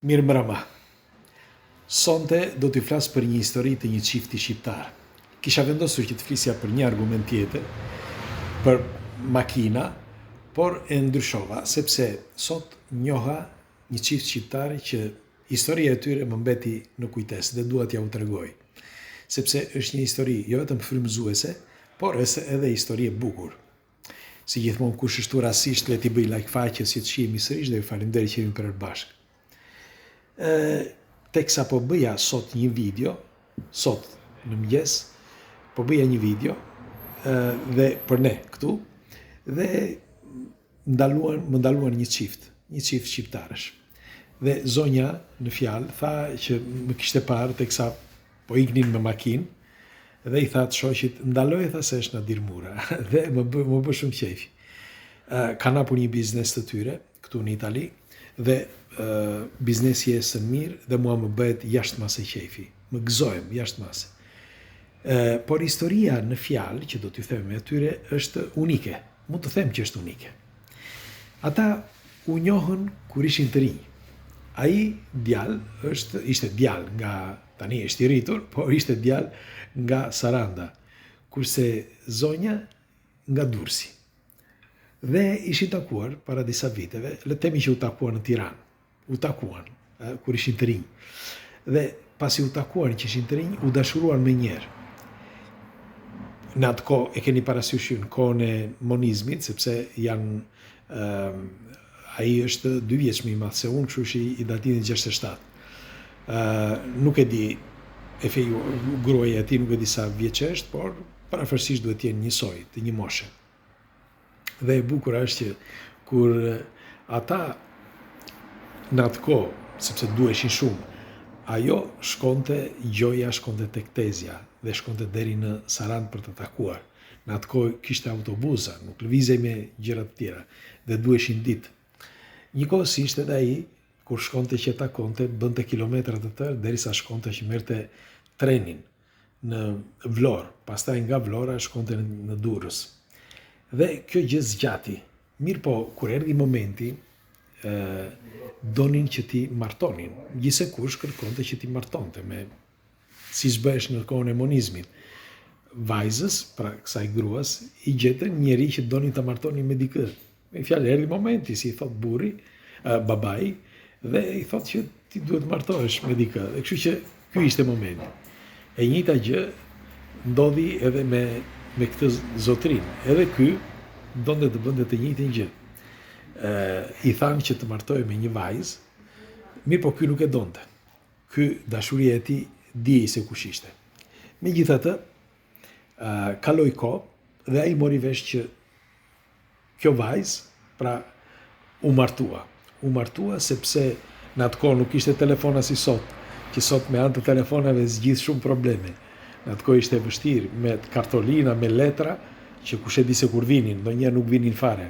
Mirë mbrëma. Sonte do t'i flas për një histori të një çifti shqiptar. Kisha vendosur që të flisja për një argument tjetër, për makina, por e ndryshova, sepse sot njoha një çift shqiptar që historia e tyre më mbeti në kujtesë dhe dua t'ja u tregoj. Sepse është një histori jo vetëm frymëzuese, por është edhe histori e bukur. Si gjithmonë kush është rastisht le t'i bëj like faqes që të shihemi sërish dhe ju falenderoj që jemi përbashkë. Teksa po bëja sot një video, sot në mëngjes, po bëja një video dhe për ne këtu, dhe më ndaluan një çift shqiptarësh. Dhe zonja në fjalë tha që më kishte parë teksa po iknin me makinë, dhe i tha të shoqit, ndaloj tha se është në dirmura, dhe më bë shumë qejfi. Kanë hapur një biznes të tyre këtu në Itali, dhe biznesi e së mirë dhe mua më bëhet jashtëmase qejfi. Më gëzohem jashtëmase. Por historia në fjalë që do t'ju them e atyre është unike. Mund të them që është unike. Ata u njohën kur ishin të rinj. Ai djalë ishte djalë nga tani është i rritur, por ishte djalë nga Saranda, kurse zonja nga Durrësi. Dhe ishin takuar para disa viteve, le të themi që u takuan në Tiranë. U takuan kur ishin të rinj. Dhe pasi u takuan që ishin të rinj, u dashuruan me njerë. Në atë kohë e keni parasysh në kohën e monizmit, sepse ai është 2 vjeç më i madh se unë, kështu që i datin 67. Nuk e di gruaja e tij nuk e di sa vjeç është, por parafërsisht duhet të jenë njësoj, të një moshe. Dhe e bukur është që kur ata në atë kohë, sepse duheshin shumë, gjoja shkonte tek Tezja dhe shkonte deri në Sarandë për të takuar. Në atë kohë kishte autobusa, nuk lëvizej me gjëra të tjera dhe duheshin ditë. Njëkohësisht edhe ai, kur shkonte që takonte, bënte kilometra të tërë derisa shkonte që merrte trenin në Vlorë, pastaj nga Vlora shkonte në Durrës. Dhe kjo gjë zgjati. Mirë po, kur erdhi momenti, donin që ti martonin. Gjithsekush kërkonte që ti martonte, si bëhesh në kohën e monizmit. Vajzës, pra kësaj gruas, i gjetën njeri që donin të martonin me dikë. Me fjalë erdhi momenti, si i thot burri, babai, dhe i thot që ti duhet martohesh me dikë. Dhe kështu që ky ishte momenti. E njëjta gjë ndodhi edhe me këtë zotrin. Edhe ky donte të bënte të njëjtën gjë. I thanë që të martohej me një vajzë, mirë po ky nuk e donte. Ky dashuria e tij dihej se kush ishte. Megjithatë, kaloi kohë dhe ai mori vesh që kjo vajzë, pra u martua. U martua sepse në atë kohë nuk ishte telefona si sot, që sot me anë të telefonave zgjidh shumë probleme. Në atë kohë ishte e vështirë, me kartolina, me letra, që kush e di se kur vinin, ndonjëherë nuk vinin fare.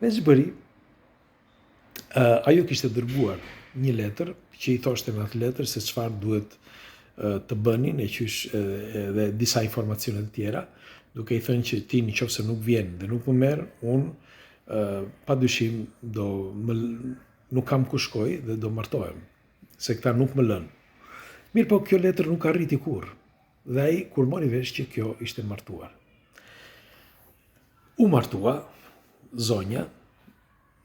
Veçbëri, ajo kishte dërguar një letër, që i thoshte në atë letër se çfarë duhet të bënin, e qysh edhe disa informacione të tjera, duke i thënë që ti nëse nuk vjen dhe nuk më merr, unë padyshim nuk kam ku shkoj dhe do martohem, se këta nuk më lënë. Mirë po kjo letër nuk arriti kurrë. Dhe ai kur mori vesh që kjo ishte martuar. U martua, zonja,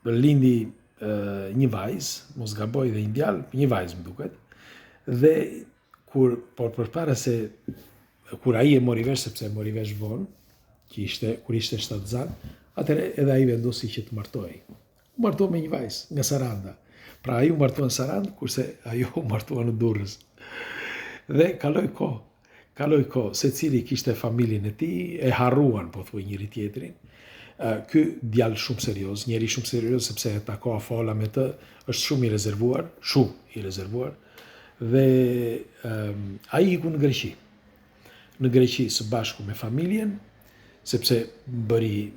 lindi një vajzë, mos gaboj dhe një djalë, një vajzë më duket, dhe por përpara se kur ai e mori vesh, sepse e mori vesh vonë, kur ishte shtatzan, atëherë edhe ai vendosi që të martohej. U martua me një vajzë nga Saranda. Pra ai u martua në Sarandë, kurse ajo u martua në Durrës. Dhe kaloi kohë, secili kishte familjen e tij, e harruan po thuaj njëri tjetrin. Ky djalë shumë serioz, njeri shumë serioz sepse e takoa fola me të, është shumë i rezervuar, dhe ai iku në Greqi. Në Greqi së bashku me familjen, sepse bëri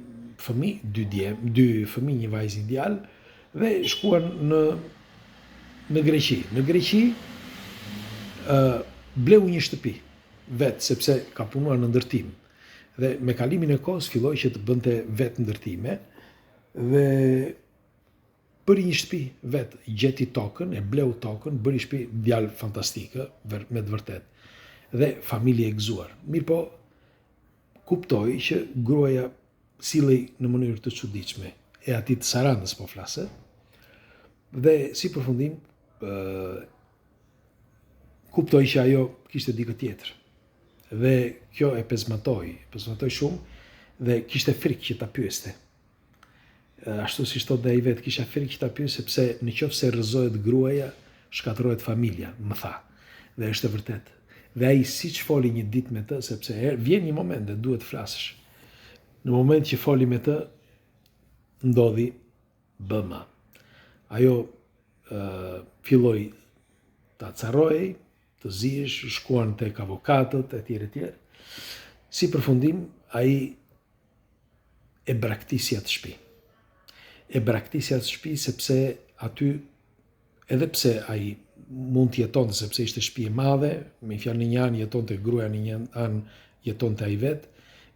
fëmijë, 2 fëmijë, një vajzë, një djalë, dhe shkuan në Greqi. Në Greqi bleu një shtëpi vetë, sepse ka punuar në ndërtim. Dhe me kalimin e kohës filloi që të bënte vetë ndërtime dhe bëri një shtëpi vetë, gjeti tokën, e bleu tokën, bëri shtëpi, djalë fantastikë, me të vërtet. Dhe familje e gëzuar. Mirë po, kuptoj që gruaja sillej në mënyrë të çuditshme, e ati të Sarandës po flasë, dhe si përfundim, kuptoj që ajo kishte dikë tjetër. Dhe kjo e pezmatoj shumë, dhe kishte frikë që ta pyeste. Ashtu si thot dhe ai vetë, kisha frikë që ta pyes sepse në qoftë se rrëzohet gruaja, shkatërrohet familja, më tha. Dhe është e vërtet. Dhe ai siç foli një ditë me të, sepse vjen një moment dhe duhet të flasësh. Në moment që foli me të, ndodhi bëma. Ajo filloi ta acarrojej, të zihesh, shkuan tek avokatët etj. Si përfundim, ai e braktisja të shtëpi. E braktisja të shtëpi sepse aty, edhe pse ai mund të jetonte, sepse ishte shtëpi e madhe, me fjalë në një anë jetonte gruaja, në një anë jetonte ai vetë,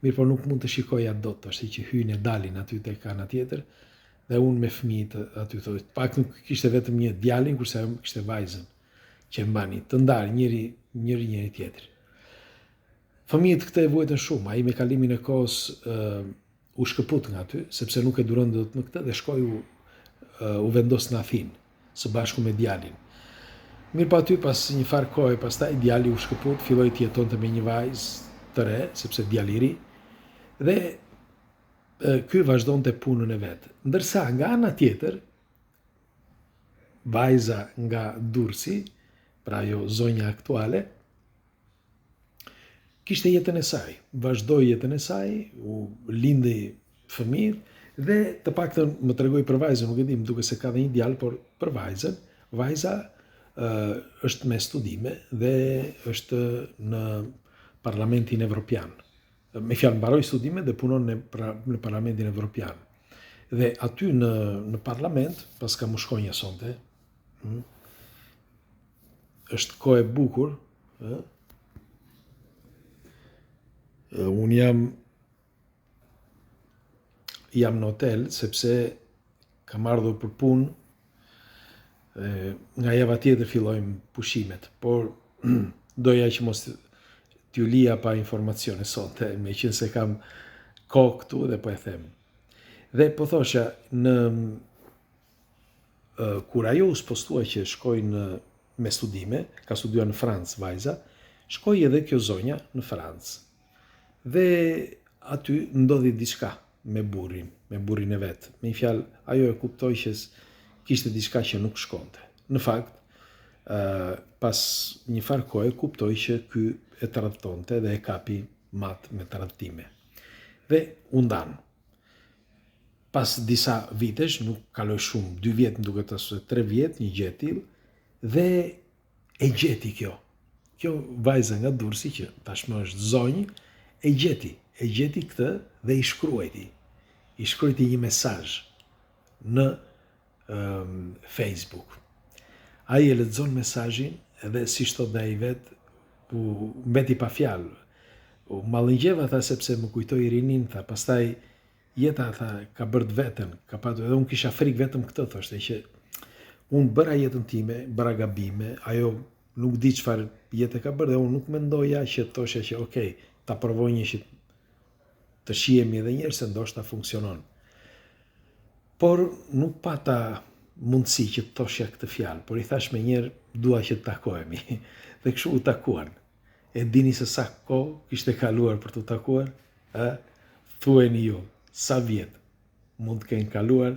mirë po nuk mund të shikoja dot, ashtu që hyjnë e dalin aty tek ana tjetër, dhe unë me fëmijët aty thotë, pak nuk kishte vetëm një djalin, kurse ajo kishte vajzën që e mbani të ndarë njëri tjetër. Fëmijët këtë e vuajtën shumë, ai me kalimin e kohës u shkëput nga aty, sepse nuk e duron dot më këtë, dhe shkoi u vendos në Athinë, së bashku me djalin. Mirë po aty pas një farë kohe pastaj djali u shkëput, filloi të jetonte me një vajzë të re, sepse djali i ri, dhe ky vazhdonte punën e vet. Ndërsa nga ana tjetër, vajza nga Durrësi, pra ajo zonja aktuale, kishte jetën e saj, vazhdoi jetën e saj, u lindi fëmijë, dhe të paktën më tregoi për vajzën, nuk e di, më duket se ka dhe një djalë, por për vajzën, vajza është me studime dhe është në Parlamentin Evropian. Me fjalë, mbaroi studimet dhe punon në Parlamentin Evropian. Dhe aty në parlament, pas ka më shkojnë sonte, është kohë e bukur, unë jam në hotel, sepse kam ardhur për punë, nga java tjetër fillojmë pushimet, por doja që mos t'ju lija pa informacione sonte, me qenë se kam kohë këtu dhe po e them. Dhe po thosha, kur ajo u spostua që shkoj me studime, ka studuar në Francë vajza, shkoj edhe kjo zonja në Francë. Dhe aty ndodhi diçka me burrin e vet. Me një fjalë, ajo e kuptoi që kishte diçka që nuk shkonte. Në fakt, pas një farë kohe kuptoi që ky e tradhtonte dhe e kapi mat me tradhtime. Dhe u ndan. Pas disa vitesh, nuk kaloi shumë, 2 vjet, më duket ose 3 vjet, një gjë e tillë, dhe e gjeti kjo. Kjo vajza nga Durrësi, që tashmë është zonjë, e gjeti këtë dhe i shkruajti një mesazh në Facebook. Ai e lexon mesazhin edhe si thot dhe ai vet, u mbeti pa fjalë. U mallëngjeva, tha, sepse më kujtoi rinin, tha, pastaj jeta, tha, ka bërë vetën, ka patur, edhe unë kisha frikë vetëm këtë, thoshte, që unë bëra jetën time, bëra gabime, ajo nuk di çfarë jetë ka bërë, dhe unë nuk mendoja që thoshe që okej, ta provoj një që të shihemi edhe njerë se ndoshta funksionon. Por nuk pata mundësi që të thoshja këtë fjalë, por i thash me njerë, dua që të takohemi. Dhe kështu u takuan. E dini se sa kohë kishte kaluar për të takuar? Thuajeni ju, sa vjetë mund të kenë kaluar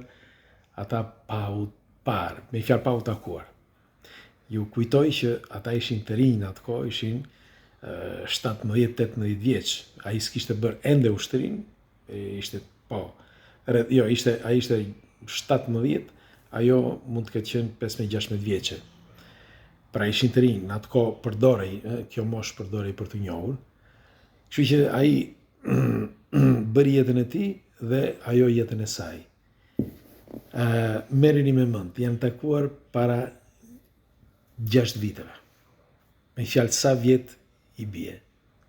ata pa u parë, me fjalë pa u takuar. Ju kujtoj që ata ishin të rinj në atë kohë, ishin 17-18 vjeç. Ai s'kishte bërë ende ushtrin, ishte ai ishte 17, ajo mund të ketë qenë 15-16 vjeçe. Pra ishin të rinj, në atë kohë përdorej, kjo moshë përdorej për të njohur. Kështu që ai bëri jetën e tij dhe ajo jetën e saj. Merreni me mend, janë takuar para 6 viteve. Me fjalë, sa vjet i bie?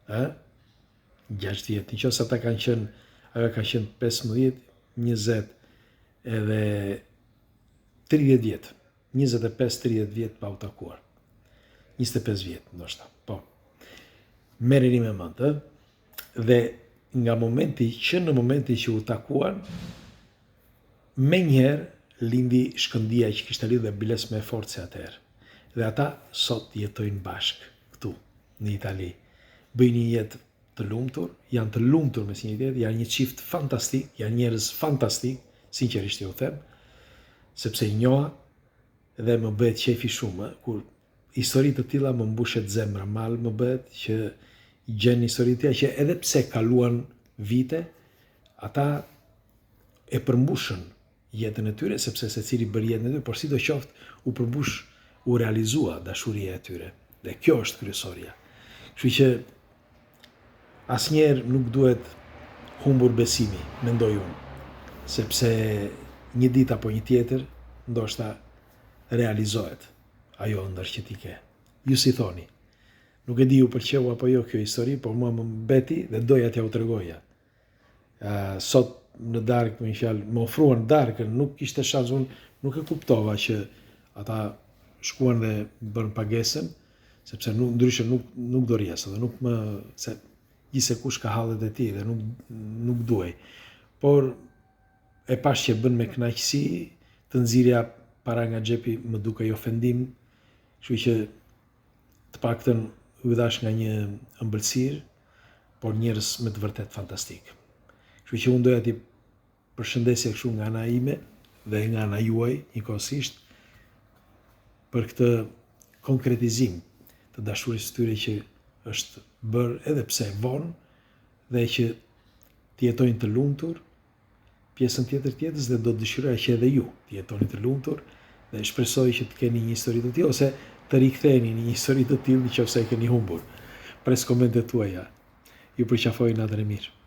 6 vjet. Nëse ata kanë qenë, ajo ka qenë 15, 20 edhe 30 vjetë, 25-30 vjetë pa u takuar. 25 vjetë, ndoshta, po. Merreni me mend, dhe nga në momenti që u takuan, me njëherë lindi shkëndia që kishte lidhur biles me forcë atëherë. Dhe ata sot jetojnë bashkë këtu, në Itali. Bëjnë një jetë të lumtur, janë të lumtur me si një tjetër, janë një çift fantastik, janë njerëz fantastik, sinqerisht ju them, sepse i njoha dhe më bëhet qefi shumë, kur histori të tilla më mbushet zemra, mal më bëhet që gjen histori të tilla që edhe pse kaluan vite, ata e përmbushën jetën e tyre, sepse secili bëri jetën e tyre, por sidoqoftë u përmbush, u realizua dashuria e tyre. Dhe kjo është kryesorja. Kështu që asnjëherë nuk duhet humbur besimi, mendoj unë, sepse një ditë apo një tjetër ndoshta realizohet ajo ëndër që ti ke. Ju si thoni, nuk e di ju pëlqeu apo jo kjo histori, por mua më mbeti dhe doja t'ja u tregoja. Sot në darkë, me një fjalë, më ofruan darkën, nuk kishte shans, unë nuk e kuptova që ata shkuan dhe bën pagesën, sepse ndryshe nuk do rjes, dhe nuk më, se gjithsekush ka hallet e tij dhe nuk duaj. Por e pash që bën me kënaqësi, të nxirja para nga xhepi më dukej ofendim, kështu që të paktën u dhash nga një ëmbëlsirë, por njerëz me të vërtet fantastik. Kështu që unë doja t'i përshëndesja kështu nga ana ime dhe nga ana juaj njëkohësisht për këtë konkretizim të dashurisë tyre që është bërë edhe pse vonë dhe që të jetojnë të lumtur pjesën tjetër të jetës, dhe do të dëshiroja që edhe ju të jetoni të lumtur dhe shpresoj që të keni një histori të tillë ose të riktheheni në një histori të tillë nëse e keni humbur. Pres komentet tuaja. Ju përqafoj natën e mirë.